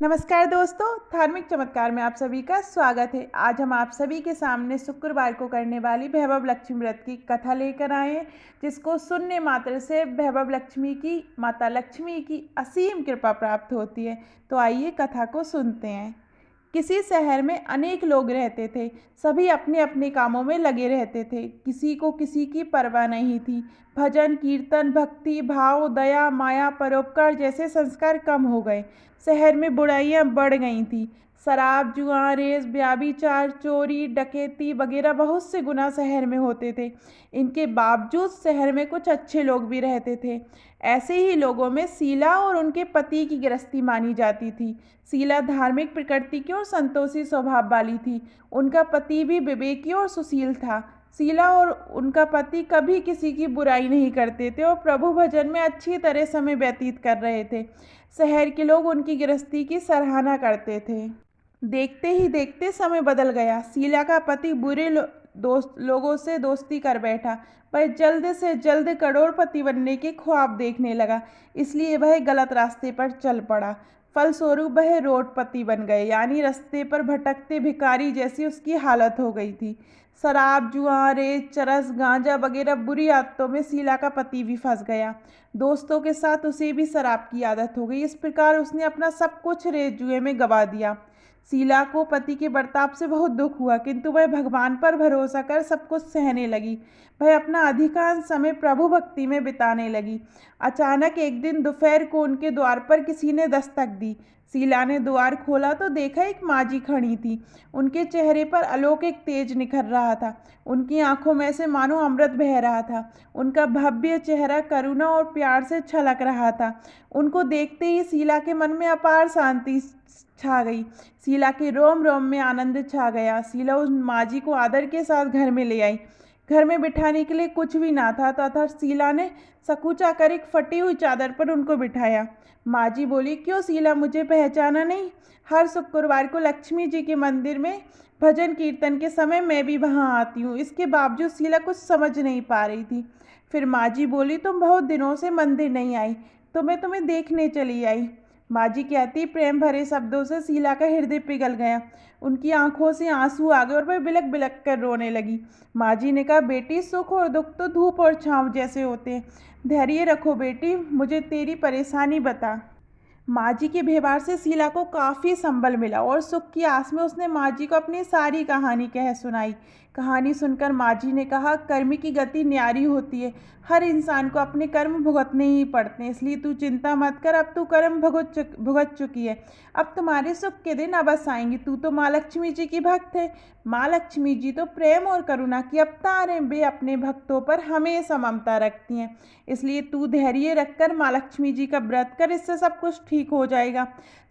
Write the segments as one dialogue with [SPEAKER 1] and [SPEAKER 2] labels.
[SPEAKER 1] नमस्कार दोस्तों, धार्मिक चमत्कार में आप सभी का स्वागत है। आज हम आप सभी के सामने शुक्रवार को करने वाली वैभव लक्ष्मी व्रत की कथा लेकर आए हैं, जिसको सुनने मात्र से वैभव लक्ष्मी की, माता लक्ष्मी की असीम कृपा प्राप्त होती है। तो आइए कथा को सुनते हैं। किसी शहर में अनेक लोग रहते थे। सभी अपने अपने कामों में लगे रहते थे। किसी को किसी की परवाह नहीं थी। भजन, कीर्तन, भक्ति भाव, दया, माया, परोपकार जैसे संस्कार कम हो गए। शहर में बुराइयां बढ़ गई थीं। शराब, जुआ, रेस, व्यभिचार, चोरी, डकैती वगैरह बहुत से गुनाह शहर में होते थे। इनके बावजूद शहर में कुछ अच्छे लोग भी रहते थे। ऐसे ही लोगों में शीला और उनके पति की गृहस्थी मानी जाती थी। शीला धार्मिक प्रकृति की और संतोषी स्वभाव वाली थी। उनका पति भी विवेकी और सुशील था। शीला और उनका पति कभी किसी की बुराई नहीं करते थे और प्रभु भजन में अच्छी तरह समय व्यतीत कर रहे थे। शहर के लोग उनकी गृहस्थी की सराहना करते थे। देखते ही देखते समय बदल गया। शीला का पति बुरे लोगों से दोस्ती कर बैठा। वह जल्द से जल्द करोड़पति बनने के ख्वाब देखने लगा, इसलिए वह गलत रास्ते पर चल पड़ा। फलस्वरूप वह रोडपति बन गए, यानी रास्ते पर भटकते भिखारी जैसी उसकी हालत हो गई थी। शराब, जुआ, रेत, चरस, गांजा वगैरह बुरी आदतों में शीला का पति भी फंस गया। दोस्तों के साथ उसे भी शराब की आदत हो गई। इस प्रकार उसने अपना सब कुछ रेत जुए में गंवा दिया। शीला को पति के बर्ताव से बहुत दुख हुआ, किंतु वह भगवान पर भरोसा कर सब कुछ सहने लगी। वह अपना अधिकांश समय प्रभु भक्ति में बिताने लगी। अचानक एक दिन दोपहर को उनके द्वार पर किसी ने दस्तक दी। शीला ने द्वार खोला तो देखा एक माजी खड़ी थी। उनके चेहरे पर अलौकिक तेज निखर रहा था। उनकी आंखों में से मानो अमृत बह रहा था। उनका भव्य चेहरा करुणा और प्यार से छलक रहा था। उनको देखते ही शीला के मन में अपार शांति छा गई। शीला के रोम रोम में आनंद छा गया। शीला उस माजी को आदर के साथ घर में ले आई। घर में बिठाने के लिए कुछ भी ना था, तथा शीला ने सकूचा कर एक फटी हुई चादर पर उनको बिठाया। माजी बोली, क्यों शीला, मुझे पहचाना नहीं? हर शुक्रवार को लक्ष्मी जी के मंदिर में भजन कीर्तन के समय मैं भी वहाँ आती हूँ। इसके बावजूद शीला कुछ समझ नहीं पा रही थी। फिर माजी बोली, तुम बहुत दिनों से मंदिर नहीं आई, तो मैं तुम्हें देखने चली आई। माजी कहती प्रेम भरे शब्दों से शीला का हृदय पिघल गया। उनकी आंखों से आंसू आ गए और वह बिलक बिलक कर रोने लगी। माजी ने कहा, बेटी, सुख और दुख तो धूप और छांव जैसे होते हैं। धैर्य रखो बेटी, मुझे तेरी परेशानी बता। माजी के व्यवहार से शीला को काफ़ी संबल मिला और सुख की आस में उसने माजी को अपनी सारी कहानी कह सुनाई। कहानी सुनकर माजी ने कहा, कर्म की गति न्यारी होती है। हर इंसान को अपने कर्म भुगतने ही पड़ते हैं, इसलिए तू चिंता मत कर। अब तू कर्म भुगत चुकी है। अब तुम्हारे सुख के दिन अवश्य आएंगे। तू तो माँ लक्ष्मी जी की भक्त है। माँ लक्ष्मी जी तो प्रेम और करुणा की अवतार हैं। वे अपने भक्तों पर हमेशा ममता रखती हैं। इसलिए तू धैर्य रखकर माँ लक्ष्मी जी का व्रत कर, इससे सब कुछ ठीक हो जाएगा।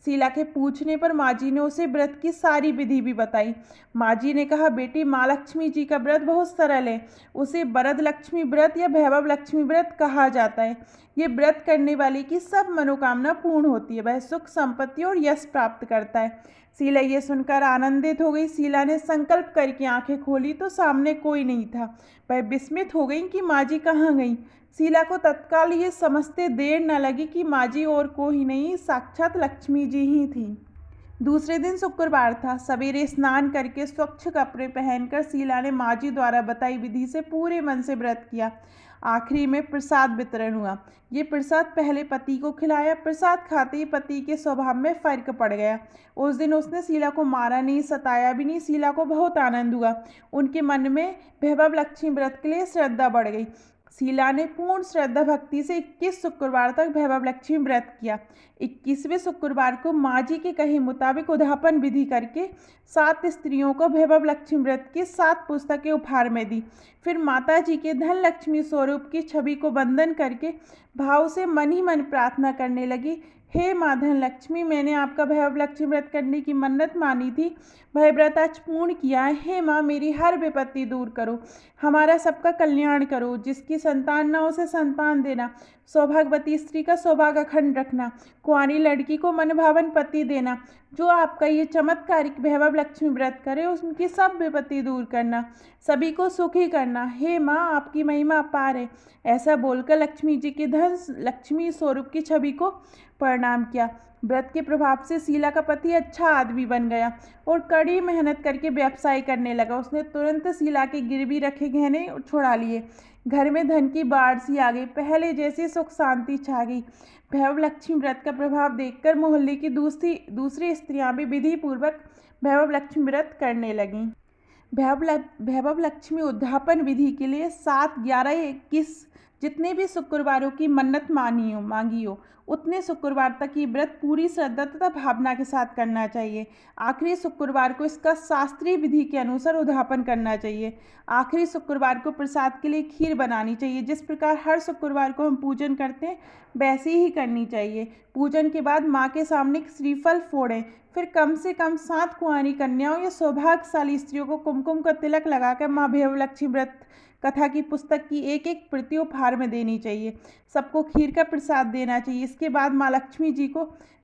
[SPEAKER 1] शीला के पूछने पर माजी ने उसे व्रत की सारी विधि भी बताई। माजी ने कहा, बेटी, माँ लक्ष्मी जी का व्रत बहुत सरल है। उसे वरद लक्ष्मी व्रत या वैभव लक्ष्मी व्रत कहा जाता है। ये व्रत करने वाले की सब मनोकामना पूर्ण होती है। वह सुख, संपत्ति और यश प्राप्त करता है। शीला ये सुनकर आनंदित हो गई। शीला ने संकल्प करके आंखें खोली तो सामने कोई नहीं था। वह विस्मित हो गई कि माजी कहाँ गई। शीला को तत्काल ये समझते देर न लगी कि माजी और कोई नहीं, साक्षात लक्ष्मी जी ही थी। दूसरे दिन शुक्रवार था। सवेरे स्नान करके स्वच्छ कपड़े पहनकर शीला ने माजी द्वारा बताई विधि से पूरे मन से व्रत किया। आखिरी में प्रसाद वितरण हुआ। ये प्रसाद पहले पति को खिलाया। प्रसाद खाते ही पति के स्वभाव में फर्क पड़ गया। उस दिन उसने शीला को मारा नहीं, सताया भी नहीं। शीला को बहुत आनंद हुआ। उनके मन में वैभव लक्ष्मी व्रत के लिए श्रद्धा बढ़ गई। शीला ने पूर्ण श्रद्धा भक्ति से 21 शुक्रवार तक वैभव लक्ष्मी व्रत किया। 21वें शुक्रवार को माजी के कहे मुताबिक उद्यापन विधि करके 7 स्त्रियों को वैभव लक्ष्मी व्रत की 7 पुस्तकें उपहार में दी। फिर माता जी के धन लक्ष्मी स्वरूप की छवि को वंदन करके भाव से मन ही मन प्रार्थना करने लगी, हे माँ धन लक्ष्मी, मैंने आपका वैभव लक्ष्मी व्रत करने की मन्नत मानी थी, वह व्रत आज पूर्ण किया है। हे माँ, मेरी हर विपत्ति दूर करो, हमारा सबका कल्याण करो। जिसकी संतान न हो उसे संतान देना, सौभाग्यवती स्त्री का सौभाग्य अखंड रखना, कुंवारी लड़की को मनभावन पति देना। जो आपका ये चमत्कारिक वैभव लक्ष्मी व्रत करे उनकी सब विपत्ति दूर करना, सभी को सुखी करना। हे माँ, आपकी महिमा अपार है। ऐसा बोलकर लक्ष्मी जी के धन लक्ष्मी स्वरूप की छवि को प्रणाम किया। व्रत के प्रभाव से शीला का पति अच्छा आदमी बन गया और कड़ी मेहनत करके व्यवसाय करने लगा। उसने तुरंत शीला के गिरवी रखे गहने छुड़ा लिए। घर में धन की बाढ़ सी आ गई, पहले जैसी सुख शांति छा गई। वैभव लक्ष्मी व्रत का प्रभाव देखकर मोहल्ले की दूसरी स्त्रियां भी विधि पूर्वक वैभव लक्ष्मी व्रत करने लगीं। वैभव लक्ष्मी उद्यापन विधि के लिए 7, 11, 21 जितने भी शुक्रवारों की मन्नत मांगी हो उतने शुक्रवार तक ये व्रत पूरी श्रद्धा तथा भावना के साथ करना चाहिए। आखिरी शुक्रवार को इसका शास्त्रीय विधि के अनुसार उद्यापन करना चाहिए। आखिरी शुक्रवार को प्रसाद के लिए खीर बनानी चाहिए। जिस प्रकार हर शुक्रवार को हम पूजन करते हैं वैसे ही करनी चाहिए। पूजन के बाद माँ के सामने श्रीफल फोड़ें, फिर कम से कम 7 कुंवारी कन्याओं या सौभाग्यशाली स्त्रियों को कुमकुम का तिलक लगाकर माँ वैभव लक्ष्मी व्रत कथा की पुस्तक की एक एक प्रति उपहार में देनी चाहिए। सबको खीर का प्रसाद देना चाहिए। इसके बाद माँ लक्ष्मी जी को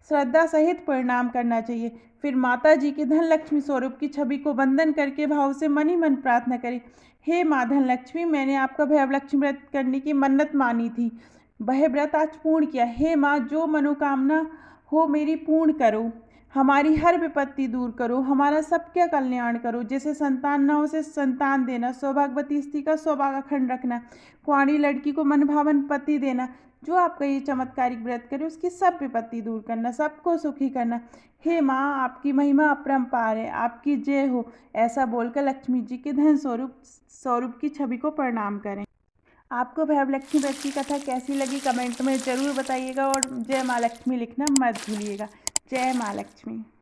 [SPEAKER 1] श्रद्धा सहित प्रणाम करना चाहिए। फिर माता जी के धन लक्ष्मी स्वरूप की छवि को वंदन करके भाव से मन ही मन प्रार्थना करें, हे माँ धन लक्ष्मी, मैंने आपका वैभव लक्ष्मी व्रत करने की मन्नत मानी थी, वह व्रत आज पूर्ण किया। हे माँ, जो मनोकामना हो मेरी पूर्ण करो, हमारी हर विपत्ति दूर करो, हमारा सबका कल्याण करो। जैसे संतान न हो उसे संतान देना, सौभाग्यवती स्त्री का सौभाग्य अखंड रखना, कुंवारी लड़की को मनभावन पति देना। जो आपका ये चमत्कारिक व्रत करे उसकी सब विपत्ति दूर करना, सबको सुखी करना। हे माँ, आपकी महिमा अपरंपार है, आपकी जय हो। ऐसा बोलकर लक्ष्मी जी के धन स्वरूप की छवि को प्रणाम करें। आपको वैभव लक्ष्मी व्रत की कथा कैसी लगी कमेंट में ज़रूर बताइएगा और जय माँ लक्ष्मी लिखना मत भूलिएगा। जय माँ लक्ष्मी।